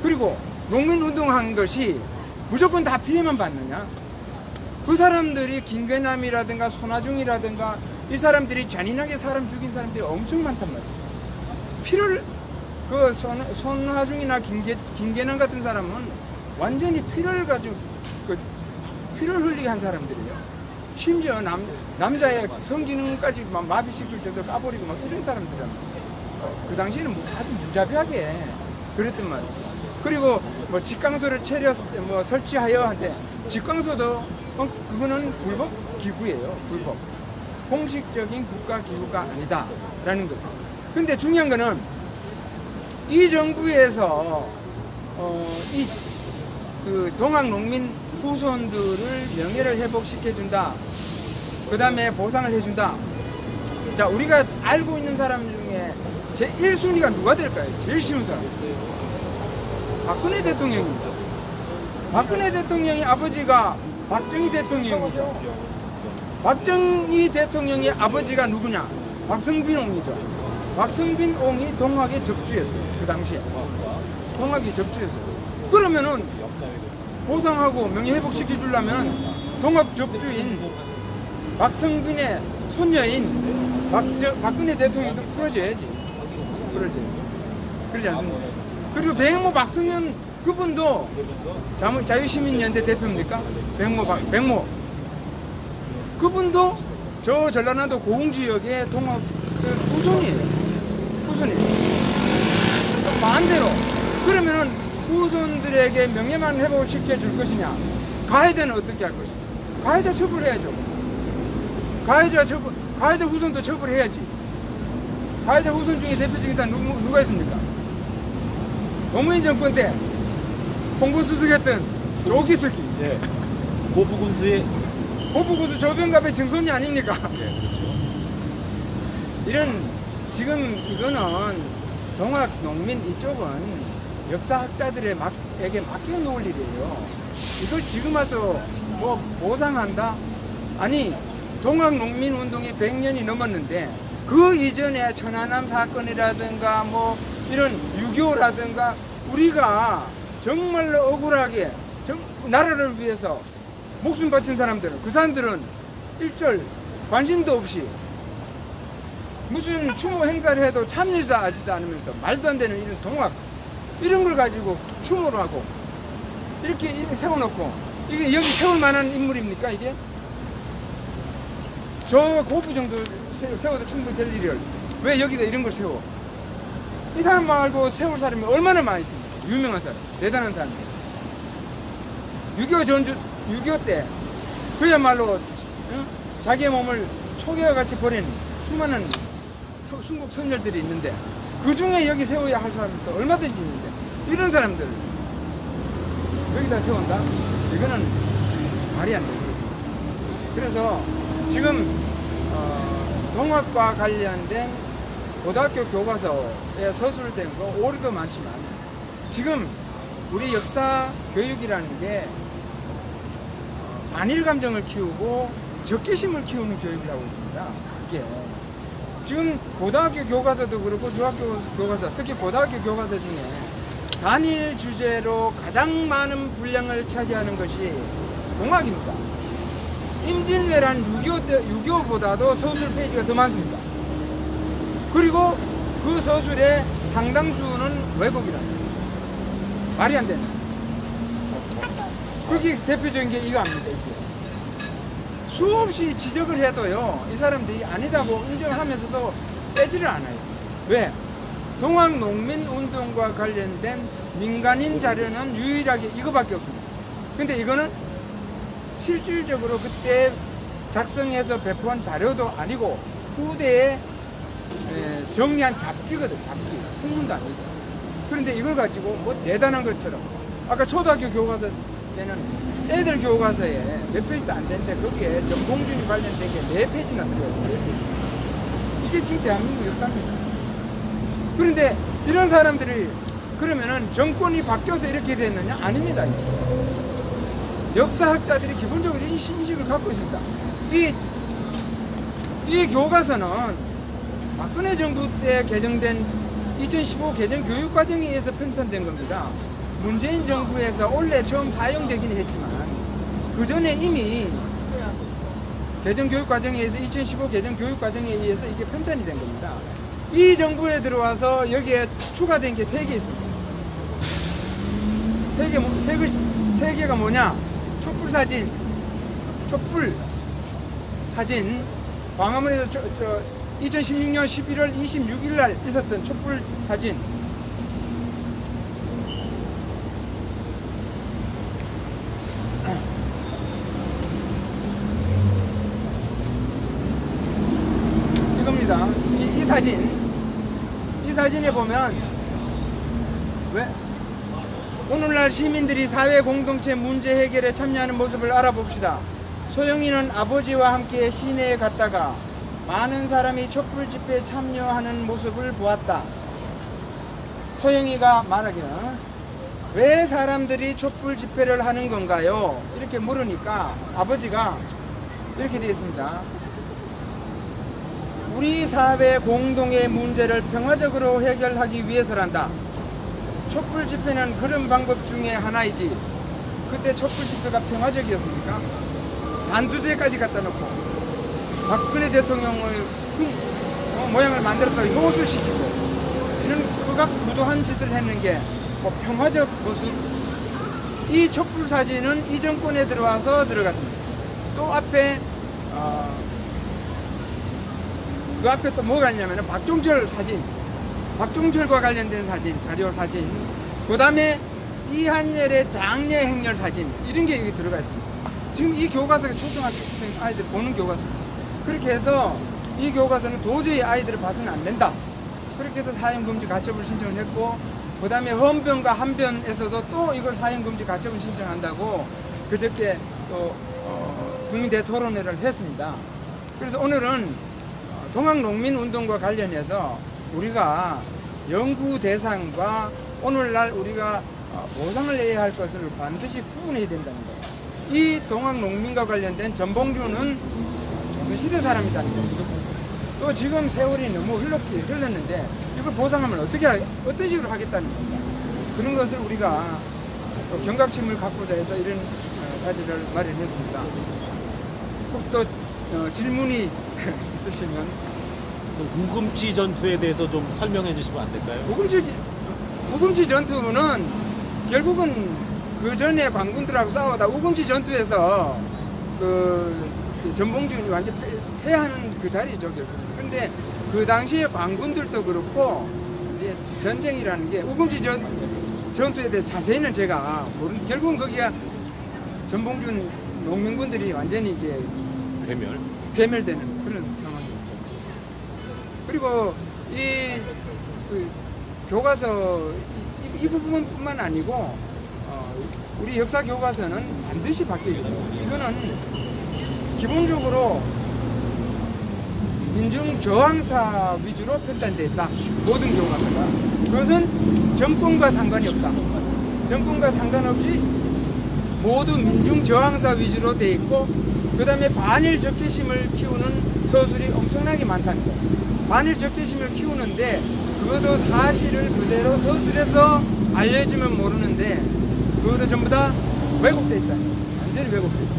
Speaker 2: 그리고 농민운동한 것이 무조건 다 피해만 받느냐? 그 사람들이 김계남이라든가 손아중이라든가 이 사람들이 잔인하게 사람 죽인 사람들이 엄청 많단 말이에요. 손아중이나 김계남 같은 사람은 완전히 피를 가지고 피를 흘리게 한 사람들이에요. 심지어 남자의 성기능까지 마비시킬 정도로 까버리고 막 이런 사람들이란 말이에요. 그 당시에는 아주 무자비하게 그랬단 말이에요. 그리고 직강소를 설치하여 한데 직강소도 그거는 불법 기구예요. 불법. 공식적인 국가 기구가 아니다라는 거죠. 근데 중요한 거는 이 정부에서 그 동학농민 후손들을 명예를 회복시켜준다. 그 다음에 보상을 해준다. 자, 우리가 알고 있는 사람 중에 제 1순위가 누가 될까요? 제일 쉬운 사람. 박근혜 대통령입니다. 박근혜 대통령의 아버지가 박정희 대통령이죠. 박정희 대통령의 아버지가 누구냐? 박성빈 옹이죠. 박성빈 옹이 동학의 적주였어요. 그 당시에 동학의 적주였어요. 그러면은 보상하고 명예회복시켜 주려면 동학 적주인 박성빈의 손녀인 박근혜 대통령도 풀어줘야지. 그러지 않습니까? 그리고 백모 박성현 그분도 자유시민연대 대표입니까? 백모 그분도 저 전라남도 고흥지역의 동학 후손이에요. 반대로 그러면은 후손들에게 명예만 회복을 시켜줄 것이냐? 가해자는 어떻게 할 것이냐? 가해자 처벌해야죠. 가해자 후손도 처벌해야지. 가해자 후손 중에 대표적인 사람 누가 있습니까? 노무현 정권 때 홍보수석했던 조기석이.
Speaker 1: 예. 고부군수의
Speaker 2: 고부군수 조병갑의 증손이 아닙니까?
Speaker 1: 예, 그렇죠.
Speaker 2: 이런 지금 이거는 동학 농민 이쪽은 역사학자들에게 맡겨놓을 일이에요. 이걸 지금 와서 뭐 보상한다? 아니 동학 농민 운동이 100년이 넘었는데 그 이전에 천안함 사건이라든가 뭐 이런 6.25라든가 우리가 정말로 억울하게 나라를 위해서 목숨 바친 사람들은 그 사람들은 일절 관심도 없이 무슨 추모 행사를 해도 참여도 하지도 않으면서 말도 안 되는 이런 동학 이런 걸 가지고 추모를 하고 이렇게 세워놓고 이게 여기 세울 만한 인물입니까 이게? 저 고부 정도 세워도 충분히 될 일을 왜 여기다 이런 걸 세워? 이 사람 말고 세울 사람이 얼마나 많이 있습니까? 유명한 사람, 대단한 사람. 6.25 때 그야말로 자기의 몸을 초계와 같이 버린 수많은 순국 선열들이 있는데 그 중에 여기 세워야 할 사람도 얼마든지 있는데 이런 사람들 여기다 세운다? 이거는 말이 안 돼요. 그래서 지금 동학과 관련된 고등학교 교과서에 서술된 거 오류도 많지만 지금 우리 역사 교육이라는 게 반일 감정을 키우고 적개심을 키우는 교육이라고 있습니다. 이게 지금 고등학교 교과서도 그렇고 중학교 교과서, 특히 고등학교 교과서 중에 단일 주제로 가장 많은 분량을 차지하는 것이 동학입니다. 임진왜란 6.25보다도 서술 페이지가 더 많습니다. 그리고 그 서술의 상당수는 왜곡이랍니다. 말이 안 되는. 그게 대표적인 게 이거 아닙니까? 이게. 수없이 지적을 해도요, 이 사람들이 아니다고 인정하면서도 빼지를 않아요. 왜? 동학 농민 운동과 관련된 민간인 자료는 유일하게 이거밖에 없습니다. 근데 이거는 실질적으로 그때 작성해서 배포한 자료도 아니고 후대에 정리한 잡기거든, 잡기. 풍문도 아니고. 그런데 이걸 가지고 뭐 대단한 것처럼 아까 초등학교 교과서 때는 애들 교과서에 몇 페이지도 안 되는데 거기에 전공준이 관련된 게 4페이지나 들어가요. 4페이지. 이게 지금 대한민국 역사입니다. 그런데 이런 사람들이 그러면은 정권이 바뀌어서 이렇게 됐느냐? 아닙니다. 역사학자들이 기본적으로 이 인식을 갖고 있습니다. 이 교과서는 박근혜 정부 때 개정된 2015 개정 교육과정에 의해서 편찬된 겁니다. 문재인 정부에서 원래 처음 사용되긴 했지만 그 전에 이미 개정 교육과정에 의해서 2015 개정 교육과정에 의해서 이게 편찬이 된 겁니다. 이 정부에 들어와서 여기에 추가된 게 3개 있습니다. 3개가 뭐냐? 촛불 사진, 광화문에서 2016년 11월 26일 날 있었던 촛불 사진. 이겁니다. 이 사진에 보면 왜? 오늘날 시민들이 사회 공동체 문제 해결에 참여하는 모습을 알아봅시다. 소영이는 아버지와 함께 시내에 갔다가 많은 사람이 촛불 집회에 참여하는 모습을 보았다. 소영이가 말하기는 왜 사람들이 촛불 집회를 하는 건가요? 이렇게 물으니까 아버지가 이렇게 되어 있습니다. 우리 사회 공동의 문제를 평화적으로 해결하기 위해서란다. 촛불 집회는 그런 방법 중에 하나이지. 그때 촛불 집회가 평화적이었습니까? 단두대까지 갖다 놓고 박근혜 대통령을 모양을 만들어서 효수시키고 이런 극악무도한 짓을 했는 게 뭐 평화적 모습. 이 촛불 사진은 이 정권에 들어와서 들어갔습니다. 또 앞에 그 앞에 또 뭐가 있냐면 박종철 사진, 박종철과 관련된 사진, 자료 사진, 그 다음에 이한열의 장례 행렬 사진, 이런 게 여기 들어가 있습니다. 지금 이 교과서가 초등학생 아이들 보는 교과서입니다. 그렇게 해서 이 교과서는 도저히 아이들을 봐서는 안 된다. 그렇게 해서 사형금지 가처분 신청을 했고, 그 다음에 헌변과 한변에서도 또 이걸 사형금지 가처분 신청한다고 그저께 또 국민대 토론회를 했습니다. 그래서 오늘은 동학농민운동과 관련해서 우리가 연구 대상과 오늘날 우리가 보상을 내야 할 것을 반드시 구분해야 된다는 거예요. 이 동학농민과 관련된 전봉주는 조선시대 사람이다는 거예요. 또 지금 세월이 너무 흘렀는데 이걸 보상하면 어떤 식으로 하겠다는 겁니다. 그런 것을 우리가 또 경각심을 갖고자 해서 이런 자리를 마련했습니다. 혹시 또 질문이 있으시면.
Speaker 1: 그 우금치 전투에 대해서 좀 설명해 주시면 안 될까요?
Speaker 2: 우금치 전투는 결국은 그 전에 관군들하고 싸우다 우금치 전투에서 그 전봉준이 완전 패하는 그 자리죠, 결국. 근데 그 당시에 관군들도 그렇고 이제 전쟁이라는 게 우금치 전투에 대해 자세히는 제가 모르는데 결국은 거기가 전봉준 농민군들이 완전히 이제 괴멸되는 그런 상황이었죠. 그리고 그 교과서 이 부분뿐만 아니고 우리 역사 교과서는 반드시 바뀌어야 돼요. 이거는 기본적으로 민중 저항사 위주로 편찬되어 있다. 모든 교과서가. 그것은 정권과 상관이 없다. 정권과 상관없이 모두 민중 저항사 위주로 되어 있고, 그 다음에 반일 적개심을 키우는 서술이 엄청나게 많다는 거예요. 반일 적개심을 키우는데 그것도 사실을 그대로 서술해서 알려주면 모르는데 그것도 전부 다 왜곡되어 있다. 완전히 왜곡되어 있다.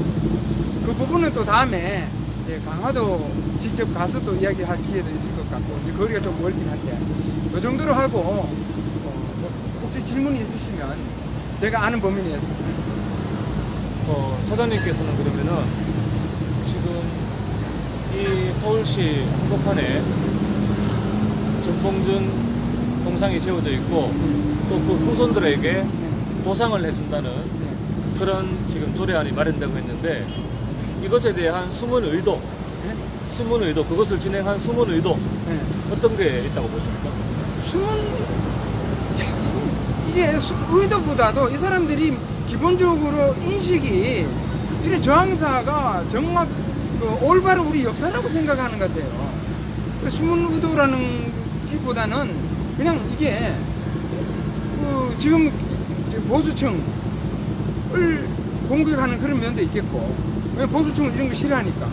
Speaker 2: 그 부분은 또 다음에 이제 강화도 직접 가서 또 이야기할 기회도 있을 것 같고, 이제 거리가 좀 멀긴 한데 그 정도로 하고 혹시 질문이 있으시면 제가 아는 범위 내에서.
Speaker 3: 사장님께서는 그러면은 지금 이 서울시 한복판에 전봉준 동상이 세워져 있고 또 그 후손들에게 보상을 해준다는 그런 지금 조례안이 마련되고 있는데, 이것에 대한 숨은 의도, 그것을 진행한 숨은 의도, 어떤 게 있다고 보십니까?
Speaker 2: 이게 의도보다도 이 사람들이 기본적으로 인식이 이런 저항사가 정말 올바른 우리 역사라고 생각하는 것 같아요. 숨은 의도라는 기보다는 그냥 이게 지금 보수층을 공격하는 그런 면도 있겠고, 왜 보수층은 이런 거 싫어하니까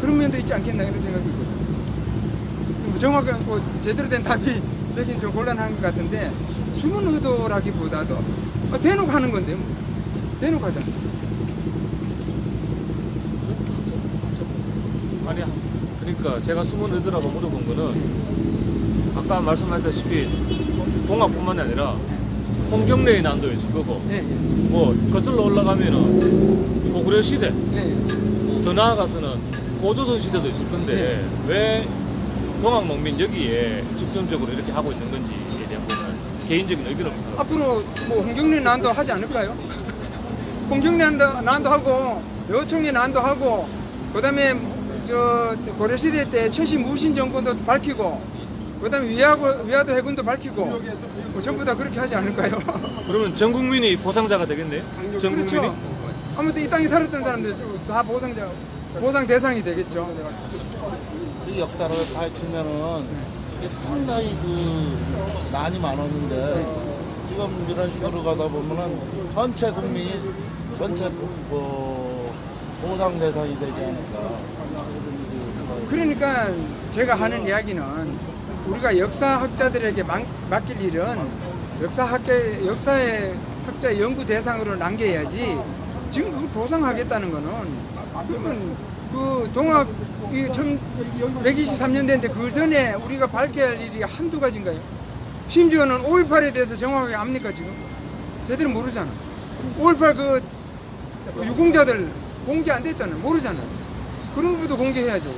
Speaker 2: 그런 면도 있지 않겠나 이런 생각도 들거든요. 정확한 제대로 된 답이 되긴 좀 곤란한 것 같은데, 숨은 의도라기보다도 대놓고 하는 건데 뭐. 대놓고 하잖아.
Speaker 3: 아니야. 그러니까 제가 숨은 의도라고 물어본 거는 아까 말씀하셨다시피 동학뿐만이 아니라 홍경래의 난도 있을 거고, 뭐 거슬러 올라가면은 고구려 시대, 더 나아가서는 고조선 시대도 있을 건데 왜 동학농민 여기에 집중적으로 이렇게 하고 있는 건지에 대한 부분은 개인적인 의견을 부탁합니다.
Speaker 2: 앞으로 뭐 홍경래 난도 하지 않을까요? 홍경래 난도 하고 여청의 난도 하고, 그다음에 저 고려 시대 때 최신 무신 정권도 밝히고, 그다음에 위화도 해군도 밝히고, 뭐 전부 다 그렇게 하지 않을까요?
Speaker 3: 그러면 전 국민이 보상자가 되겠네요. 전 국민이.
Speaker 2: 그렇죠. 아무튼 이 땅에 살았던 사람들 다 보상 대상이 되겠죠.
Speaker 4: 이 역사를 파헤치면은 이게 상당히 난이 많았는데 지금 이런 식으로 가다 보면은 전체 국민이 보상 대상이 되지 않을까.
Speaker 2: 그러니까 제가 하는 이야기는 우리가 역사학자들에게 맡길 일은 역사의 학자 연구 대상으로 남겨야지 지금 그걸 보상하겠다는 거는 그러면 그 동학 123년 됐는데 그 전에 우리가 밝혀야 할 일이 한두 가지인가요? 심지어는 5.18에 대해서 정확하게 압니까 지금? 제대로 모르잖아. 5.18 그 유공자들 공개 안 됐잖아요. 모르잖아요. 그런 것도 공개해야죠.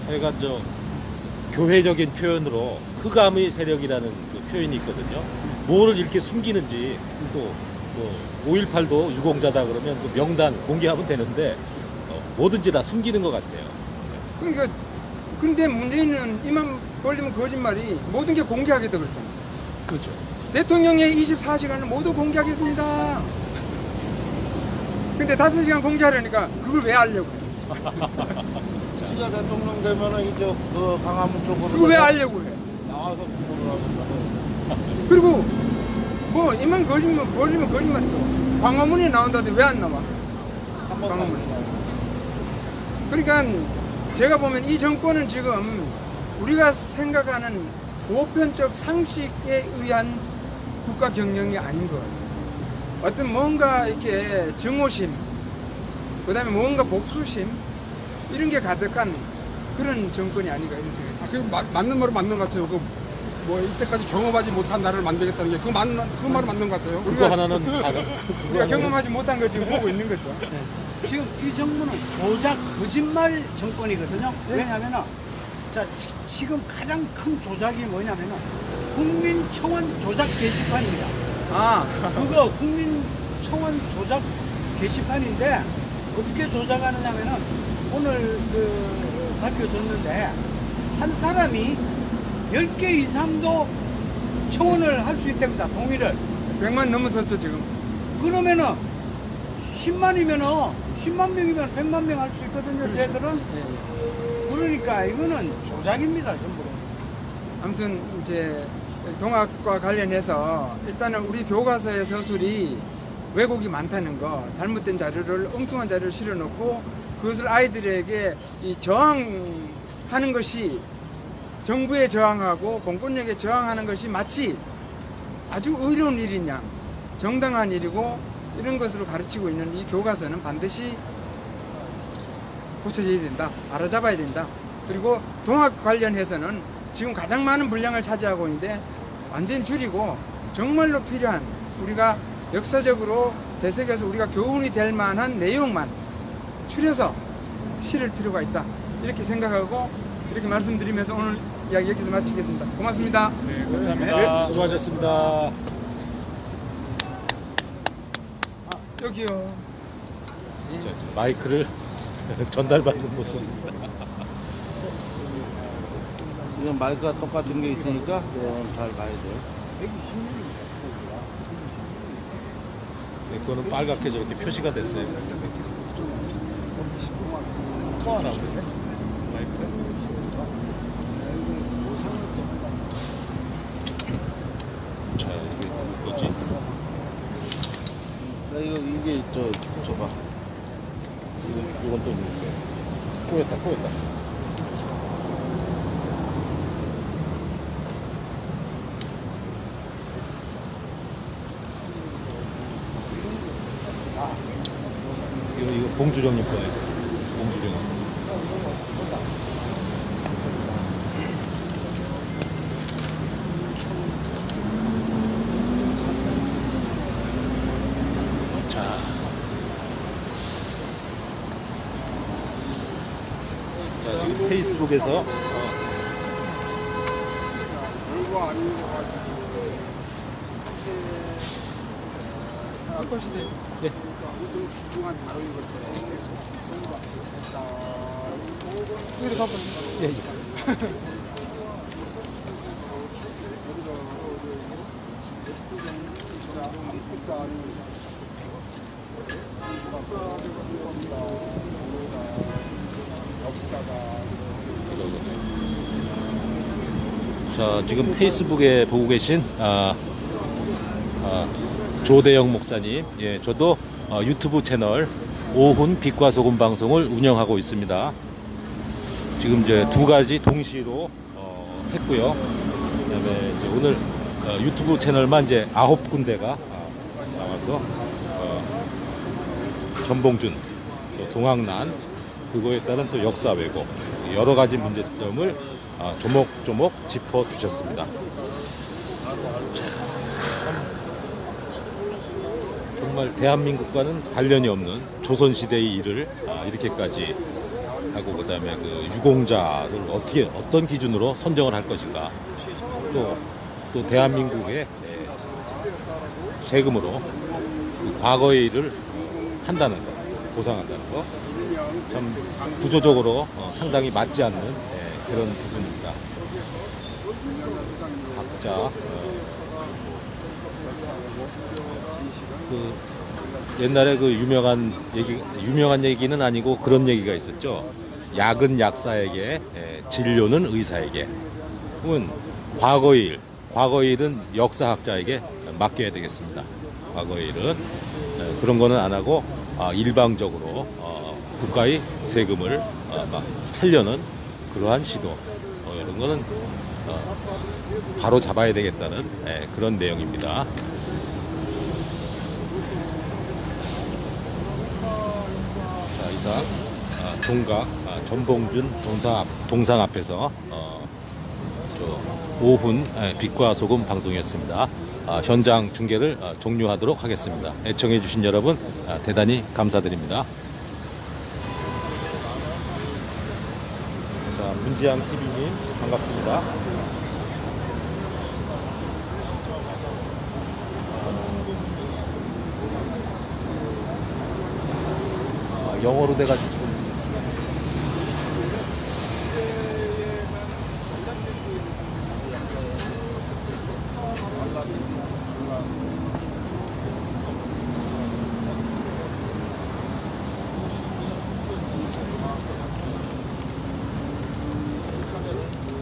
Speaker 1: 그러니까 저 교회적인 표현으로 흑암의 세력이라는 그 표현이 있거든요. 뭐를 이렇게 숨기는지 또 5.18도 유공자다 그러면 또 명단 공개하면 되는데 뭐든지 다 숨기는 것 같아요.
Speaker 2: 그러니까 근데 문제는 이만 걸리면 거짓말이 모든 게 공개하겠다 그랬잖아.
Speaker 1: 그렇죠.
Speaker 2: 대통령의 24시간을 모두 공개하겠습니다. 근데 5시간 공개하려니까 그걸 왜 하려고 해?
Speaker 4: 지가 대통령 되면은 이제 그 강화문 쪽으로
Speaker 2: 그거 왜 하려고 해?
Speaker 4: 나와서 구분을 하면
Speaker 2: 그리고 뭐 이만 걸리면 거짓말이죠. 광화문에 나온다는데 왜 안 나와?
Speaker 4: 한번
Speaker 2: 광화문에.
Speaker 4: 나와요.
Speaker 2: 그러니까 제가 보면 이 정권은 지금 우리가 생각하는 보편적 상식에 의한 국가 경영이 아닌 거예요. 어떤 뭔가 이렇게 증오심, 그 다음에 뭔가 복수심, 이런 게 가득한 그런 정권이 아닌가 이런 생각이.
Speaker 6: 아, 그 맞는 말은 맞는 것 같아요. 그 뭐 이때까지 경험하지 못한 나라를 만들겠다는 게 그 말은 맞는 것 같아요.
Speaker 1: 그거 하나는 작은
Speaker 2: 우리가 경험하지 못한 걸 지금 보고 있는 거죠.
Speaker 5: 지금 이 정부는 조작 거짓말 정권이거든요. 왜냐면은 자 지금 가장 큰 조작이 뭐냐면은 국민청원 조작 게시판입니다.
Speaker 2: 아,
Speaker 5: 그거 국민청원 조작 게시판인데 어떻게 조작하느냐면은 오늘 그 밝혀졌는데 한 사람이 10개 이상도 청원을 할 수 있답니다. 동의를.
Speaker 2: 100만 넘어섰죠 지금.
Speaker 5: 그러면은 10만이면은 10만 명이면 100만 명 할 수 있거든요. 쟤들은. 그러니까 이거는 조작입니다. 전부.
Speaker 2: 아무튼 이제 동학과 관련해서 일단은 우리 교과서의 서술이 왜곡이 많다는 거, 잘못된 자료를 엉뚱한 자료를 실어놓고 그것을 아이들에게 이 저항하는 것이 정부에 저항하고 공권력에 저항하는 것이 마치 아주 어려운 일이냐, 정당한 일이고 이런 것으로 가르치고 있는 이 교과서는 반드시 고쳐져야 된다, 알아잡아야 된다. 그리고 동학 관련해서는 지금 가장 많은 분량을 차지하고 있는데 완전히 줄이고 정말로 필요한 우리가 역사적으로 되새겨서 우리가 교훈이 될 만한 내용만 추려서 실을 필요가 있다, 이렇게 생각하고 이렇게 말씀드리면서 오늘 이야기 여기서 마치겠습니다. 고맙습니다.
Speaker 1: 감사합니다. 수고하셨습니다.
Speaker 2: 여기요.
Speaker 1: 자, 마이크를 전달받는 모습.
Speaker 4: 지금 마이크가 똑같은 게 있으니까 그건 잘 가야 돼요.
Speaker 1: 네, 그거는 빨갛게 저렇게 표시가 됐어요. 또 하나 보네. 마이크를. 자, 이게 뭐지?
Speaker 4: 나 이게 저봐.
Speaker 1: 이건 또 뭐야? 꼬였다. 이거 봉주정님 거예요. 봉주정. 자, 지금 페이스북에서
Speaker 6: 별거 아닌 것 같아요.
Speaker 2: 것이 돼.
Speaker 1: 네.
Speaker 6: 무슨 중요한 자료인 것처럼.
Speaker 2: 여기 가봐.
Speaker 1: 예, 예. 자, 지금 페이스북에 보고 계신 조대영 목사님, 예, 저도 유튜브 채널 오훈 빛과 소금 방송을 운영하고 있습니다. 지금 이제 두 가지 동시로 했고요. 그다음에 이제 오늘 유튜브 채널만 이제 9군데가 나와서 전봉준, 또 동학난, 그거에 따른 또 역사 왜곡, 여러 가지 문제점을 조목조목 짚어 주셨습니다. 정말 대한민국과는 관련이 없는 조선시대의 일을 이렇게까지 하고, 그다음에 그 유공자를 어떤 기준으로 선정을 할 것인가, 또 대한민국의 세금으로 그 과거의 일을 한다는 거, 보상한다는 거, 참 구조적으로 상당히 맞지 않는 그런 부분입니다. 각자 그 옛날에 그 유명한 얘기는 아니고 그런 얘기가 있었죠. 약은 약사에게, 진료는 의사에게. 그러면 과거의 일은 역사학자에게 맡겨야 되겠습니다. 과거의 일은 그런 거는 안 하고 일방적으로 국가의 세금을 막 하려는 그러한 시도, 이런 거는 바로 잡아야 되겠다는 그런 내용입니다. 자, 이상 동각 전봉준 동상 앞에서 오훈 빛과 소금 방송이었습니다. 현장 중계를 종료하도록 하겠습니다. 애청해 주신 여러분 대단히 감사드립니다. 자, 문지양 TV님 반갑습니다. 영어로 돼가지고 지금